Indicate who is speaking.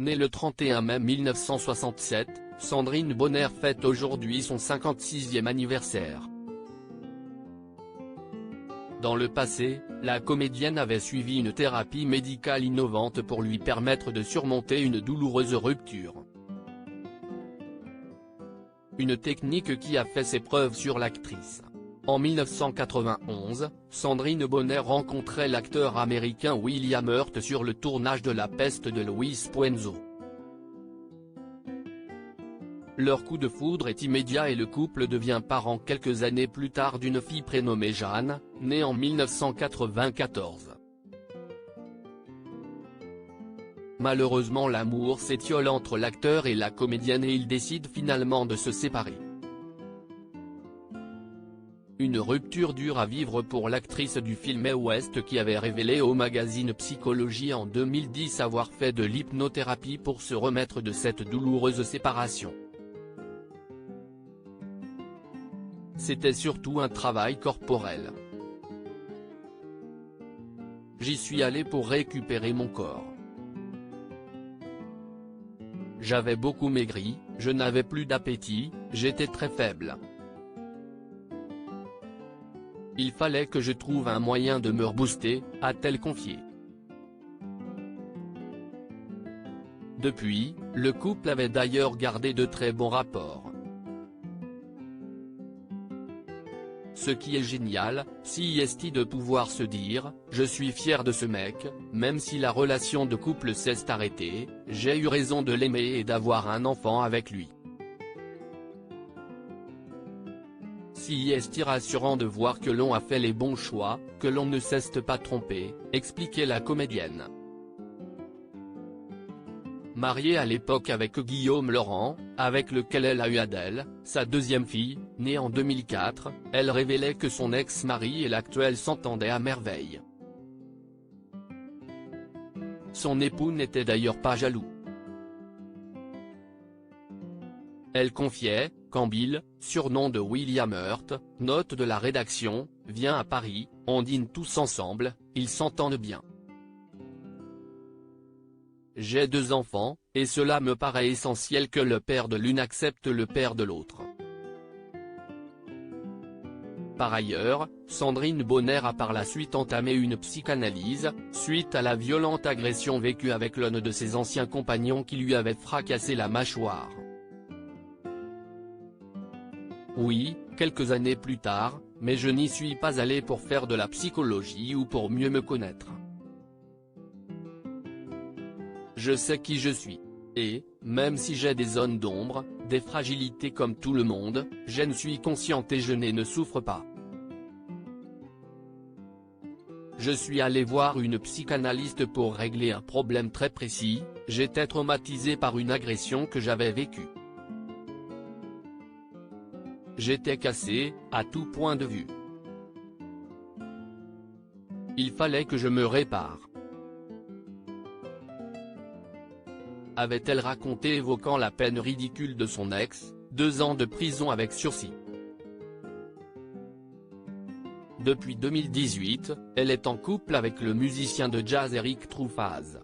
Speaker 1: Née le 31 mai 1967, Sandrine Bonnaire fête aujourd'hui son 56e anniversaire. Dans le passé, la comédienne avait suivi une thérapie médicale innovante pour lui permettre de surmonter une douloureuse rupture. Une technique qui a fait ses preuves sur l'actrice. En 1991, Sandrine Bonnaire rencontrait l'acteur américain William Hurt sur le tournage de La Peste de Luis Puenzo. Leur coup de foudre est immédiat et le couple devient parent quelques années plus tard d'une fille prénommée Jeanne, née en 1994. Malheureusement, l'amour s'étiole entre l'acteur et la comédienne et ils décident finalement de se séparer. Une rupture dure à vivre pour l'actrice du film Mae West qui avait révélé au magazine Psychologie en 2010 avoir fait de l'hypnothérapie pour se remettre de cette douloureuse séparation. C'était surtout un travail corporel. J'y suis allé pour récupérer mon corps. J'avais beaucoup maigri, je n'avais plus d'appétit, j'étais très faible. Il fallait que je trouve un moyen de me rebooster, a-t-elle confié. Depuis, le couple avait d'ailleurs gardé de très bons rapports. Ce qui est génial, c'est de pouvoir se dire, je suis fier de ce mec, même si la relation de couple s'est arrêtée, j'ai eu raison de l'aimer et d'avoir un enfant avec lui. C'est rassurant de voir que l'on a fait les bons choix, que l'on ne s'est pas trompé, expliquait la comédienne. Mariée à l'époque avec Guillaume Laurent, avec lequel elle a eu Adèle, sa deuxième fille, née en 2004, elle révélait que son ex-mari et l'actuel s'entendaient à merveille. Son époux n'était d'ailleurs pas jaloux. Elle confiait, quand Bill, surnom de William Hurt, note de la rédaction, vient à Paris, on dîne tous ensemble, ils s'entendent bien. J'ai 2 enfants, et cela me paraît essentiel que le père de l'une accepte le père de l'autre. Par ailleurs, Sandrine Bonnaire a par la suite entamé une psychanalyse, suite à la violente agression vécue avec l'un de ses anciens compagnons qui lui avait fracassé la mâchoire. Oui, quelques années plus tard, mais je n'y suis pas allé pour faire de la psychologie ou pour mieux me connaître. Je sais qui je suis. Et, même si j'ai des zones d'ombre, des fragilités comme tout le monde, je ne suis consciente et je ne souffre pas. Je suis allé voir une psychanalyste pour régler un problème très précis, j'étais traumatisé par une agression que j'avais vécue. J'étais cassé, à tout point de vue. Il fallait que je me répare. Avait-elle raconté évoquant la peine ridicule de son ex, 2 ans de prison avec sursis. Depuis 2018, elle est en couple avec le musicien de jazz Eric Truffaz.